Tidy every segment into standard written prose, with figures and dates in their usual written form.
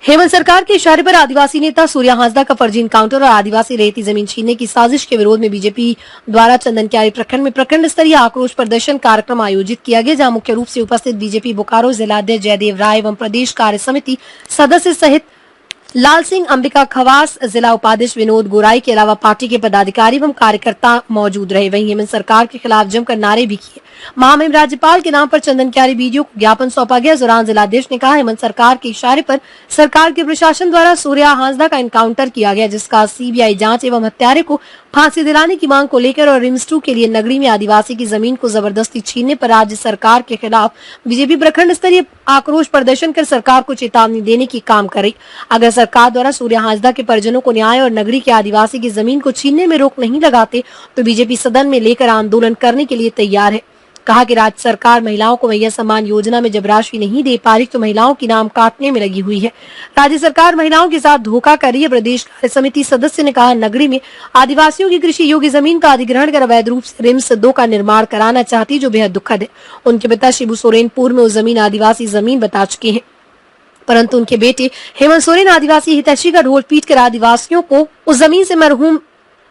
हेमंत सरकार के इशारे पर आदिवासी नेता सूर्या हांसदा का फर्जी इनकाउंटर और आदिवासी रेती जमीन छीनने की साजिश के विरोध में बीजेपी द्वारा चंदनक्यारी प्रखंड में प्रखंड स्तरीय आक्रोश प्रदर्शन कार्यक्रम आयोजित किया गया, जहां मुख्य रूप से उपस्थित बीजेपी बोकारो जिलाध्यक्ष जयदेव राय एवं प्रदेश कार्य समिति सदस्य सहित लाल सिंह, अंबिका खवास, जिला उपाध्यक्ष विनोद गोराई के अलावा पार्टी के पदाधिकारी एवं कार्यकर्ता मौजूद रहे। वहीं हेमंत सरकार के खिलाफ जमकर नारे भी किए। महामहिम राज्यपाल के नाम पर चंदनक्यारी वीडियो को ज्ञापन सौंपा गया। इस दौरान जिलाध्यक्ष ने कहा, हेमंत सरकार के इशारे पर सरकार के प्रशासन द्वारा सूर्या हांसदा का एनकाउंटर किया गया, जिसका सीबीआई जांच एवं हत्यारे को फांसी दिलाने की मांग को लेकर और रिम्स 2 के लिए नगरी में आदिवासी की जमीन को जबरदस्ती छीनने पर राज्य सरकार के खिलाफ बीजेपी प्रखंड स्तरीय आक्रोश प्रदर्शन कर सरकार को चेतावनी देने की काम करे। अगर सरकार द्वारा सूर्या हांसदा के परिजनों को न्याय और नगरी के आदिवासी की जमीन को छीनने में रोक नहीं लगाते तो बीजेपी सदन में लेकर आंदोलन करने के लिए तैयार है। कहा कि राज्य सरकार महिलाओं को मैया सम्मान योजना में जब राशि नहीं दे पा रही तो महिलाओं की नाम काटने में लगी हुई है। राज्य सरकार महिलाओं के साथ धोखा कर रही है। प्रदेश कार्य समिति सदस्य ने कहा, नगरी में आदिवासियों की कृषि योग्य जमीन का अधिग्रहण कर अवैध रूप से रिम्स 2 का निर्माण कराना चाहती, जो बेहद दुखद है। उनके पिता शिबू सोरेन पूर्व में उस जमीन आदिवासी जमीन बता चुके हैं, परंतु उनके बेटे हेमंत सोरेन आदिवासी हितैषी का ढोल पीट कर आदिवासियों को उस जमीन से मरहूम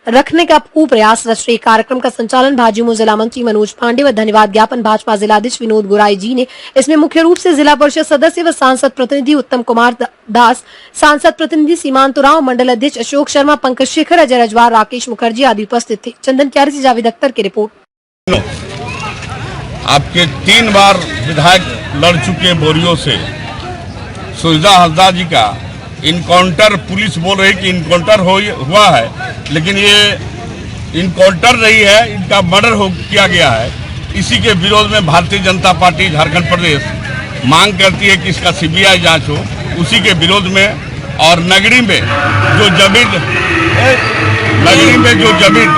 रखने का कुप्रयास रच रहे। कार्यक्रम का संचालन भाजपा जिला मंत्री मनोज पांडे व धन्यवाद ज्ञापन भाजपा जिलाध्यक्ष विनोद गोराई जी ने। इसमें मुख्य रूप से जिला परिषद सदस्य व सांसद प्रतिनिधि उत्तम कुमार दास, सांसद प्रतिनिधि सीमांत राव, मंडल अध्यक्ष अशोक शर्मा, पंकज शेखर, अजय रजवार, राकेश मुखर्जी आदि उपस्थित थे। चंदनक्यारी से जावेद अख्तर की रिपोर्ट। आपके 3 बार विधायक लड़ चुके बोरियो से सूर्या हांसदा जी का इनकाउंटर, पुलिस बोल रही कि इनकाउंटर हुआ है, लेकिन ये इनकाउंटर नहीं है, इनका मर्डर किया गया है। इसी के विरोध में भारतीय जनता पार्टी झारखंड प्रदेश मांग करती है कि इसका सीबीआई जांच हो। उसी के विरोध में और नगरी में जो जमीन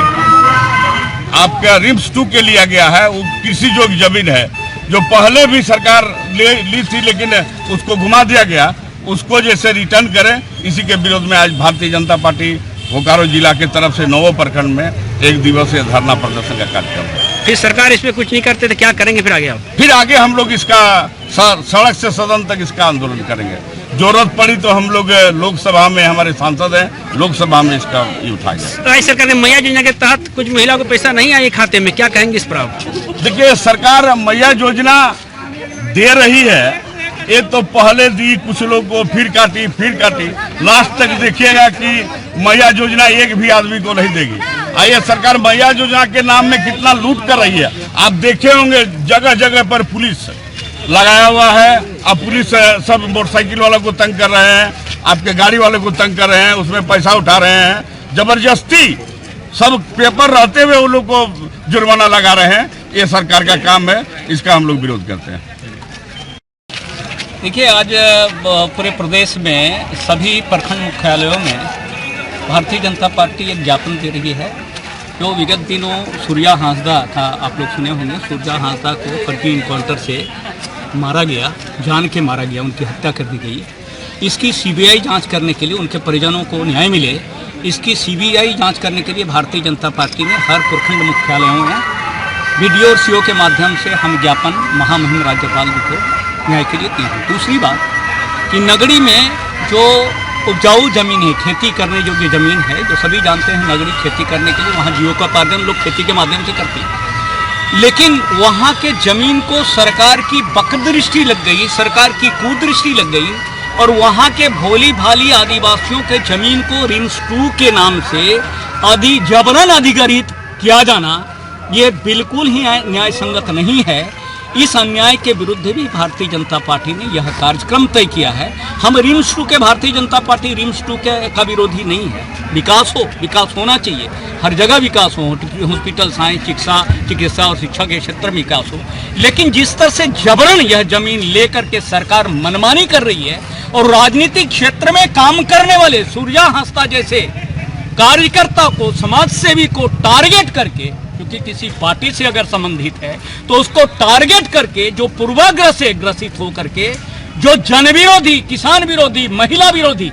आपका रिम्स 2 के लिया गया है, वो कृषि योग्य जमीन है, जो पहले भी सरकार ली थी लेकिन उसको घुमा दिया गया, उसको जैसे रिटर्न करें। इसी के विरोध में आज भारतीय जनता पार्टी बोकारो जिला के तरफ से 9 प्रखंड में 1 दिवसीय धरना प्रदर्शन का कार्यक्रम है। फिर सरकार इसमें कुछ नहीं करते तो क्या करेंगे फिर आगे आप? फिर आगे हम लोग इसका सड़क से सदन तक इसका आंदोलन करेंगे। जरूरत पड़ी तो हम लोग लोकसभा में, हमारे सांसद हैं, लोकसभा में इसका उठाएंगे। राज्य सरकार ने मैया योजना के तहत कुछ महिलाओं को पैसा नहीं आए खाते में, क्या कहेंगे इस पर आप? देखिए, सरकार मैया योजना दे रही है, ये तो पहले दी कुछ लोग को, फिर काटी, लास्ट तक देखिएगा कि मैया योजना एक भी आदमी को नहीं देगी। आइए, सरकार मैया योजना के नाम में कितना लूट कर रही है। आप देखे होंगे जगह जगह पर पुलिस लगाया हुआ है। अब पुलिस सब मोटरसाइकिल वालों को तंग कर रहे हैं, आपके गाड़ी वालों को तंग कर रहे हैं, उसमें पैसा उठा रहे हैं, जबरदस्ती सब पेपर रहते हुए उन लोग को जुर्माना लगा रहे हैं। ये सरकार का काम है, इसका हम लोग विरोध करते हैं। देखिए, आज पूरे प्रदेश में सभी प्रखंड मुख्यालयों में भारतीय जनता पार्टी एक ज्ञापन दे रही है। जो विगत दिनों सूर्या हांसदा था, आप लोग सुने होंगे, सूर्या हांसदा को फर्जी इनकाउंटर से मारा गया, जान के मारा गया, उनकी हत्या कर दी गई। इसकी सीबीआई जांच करने के लिए, उनके परिजनों को न्याय मिले, इसकी सीबीआई जांच करने के लिए भारतीय जनता पार्टी ने हर प्रखंड मुख्यालयों में वीडियो और सीओ के माध्यम से हम ज्ञापन महामहिम राज्यपाल जी को न्याय के लिए दिए हैं। दूसरी बात कि नगरी में जो उपजाऊ जमीन है, खेती करने योग्य जमीन है, जो सभी जानते हैं नगरी खेती करने के लिए वहाँ जीविकोपार्जन लोग खेती के माध्यम से करते हैं, लेकिन वहाँ के जमीन को सरकार की बकदृष्टि लग गई, सरकार की कुदृष्टि लग गई और वहाँ के भोली भाली आदिवासियों के जमीन को रिम्स 2 के नाम से जबरन अधिग्रहित किया जाना, ये बिल्कुल ही न्याय संगत नहीं है। इस अन्याय के विरुद्ध भी भारतीय जनता पार्टी ने यह कार्यक्रम तय किया है। हम रिम्स 2 के, भारतीय जनता पार्टी रिम्स 2 का विरोधी नहीं है। विकास होना चाहिए, हर जगह विकास हो, हॉस्पिटल, साइंस, चिकित्सा और शिक्षा के क्षेत्र में विकास हो, लेकिन जिस तरह से जबरन यह जमीन लेकर के सरकार मनमानी कर रही है और राजनीतिक क्षेत्र में काम करने वाले सूर्या हांसदा जैसे कार्यकर्ता को, समाज सेवी को टारगेट करके, क्योंकि किसी पार्टी से अगर संबंधित है तो उसको टारगेट करके, जो पूर्वाग्रह से ग्रसित होकर के, जो जन विरोधी, किसान विरोधी, महिला विरोधी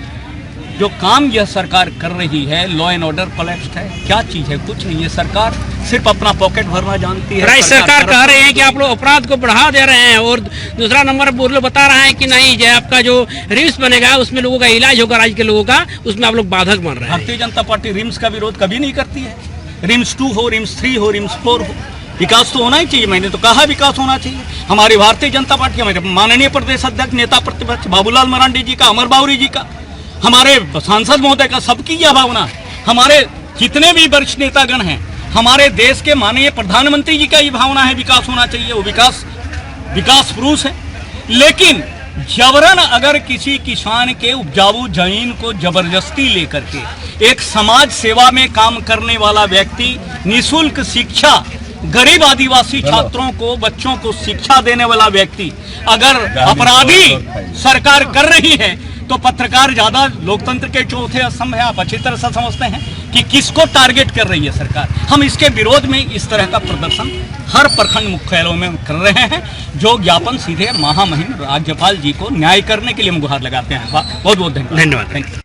जो काम यह सरकार कर रही है, लॉ एंड ऑर्डर कोलैप्स्ड है, क्या चीज है? कुछ नहीं है। सरकार सिर्फ अपना पॉकेट भरना जानती है। राइट, सरकार कह रहे हैं कि आप लोग अपराध को बढ़ा दे रहे हैं, और दूसरा नंबर वो लोग बता रहे हैं कि नहीं, जो आपका जो रिम्स बनेगा उसमें लोगों का इलाज होगा, राज्य के लोगों का, उसमें आप लोग बाधक बन रहे हैं। भारतीय जनता पार्टी रिम्स का विरोध कभी नहीं करती है। रिम्स 2 हो, रिम्स 3 हो, रिम्स 4 हो, विकास तो होना ही चाहिए। मैंने तो कहा विकास होना चाहिए। हमारी भारतीय जनता पार्टी, हमारे माननीय प्रदेश अध्यक्ष नेता प्रतिपक्ष बाबूलाल मरांडी जी का, अमर बावरी जी का, हमारे सांसद महोदय का, सबकी यह भावना, हमारे जितने भी वरिष्ठ नेतागण हैं, हमारे देश के माननीय प्रधानमंत्री जी का ये भावना है विकास होना चाहिए। वो विकास पुरुष है। लेकिन जबरन अगर किसी किसान के उपजाऊ जमीन को जबरदस्ती लेकर के एक समाज सेवा में काम करने वाला व्यक्ति, निःशुल्क शिक्षा गरीब आदिवासी छात्रों को, बच्चों को शिक्षा देने वाला व्यक्ति अगर अपराधी सरकार कर रही है, तो पत्रकार ज्यादा लोकतंत्र के चौथे स्तंभ है। आप अच्छी तरह से समझते हैं कि किसको टारगेट कर रही है सरकार। हम इसके विरोध में इस तरह का प्रदर्शन हर प्रखंड मुख्यालयों में कर रहे हैं, जो ज्ञापन सीधे महामहिम राज्यपाल जी को न्याय करने के लिए हम गुहार लगाते हैं। बहुत बहुत धन्यवाद। धन्यवाद।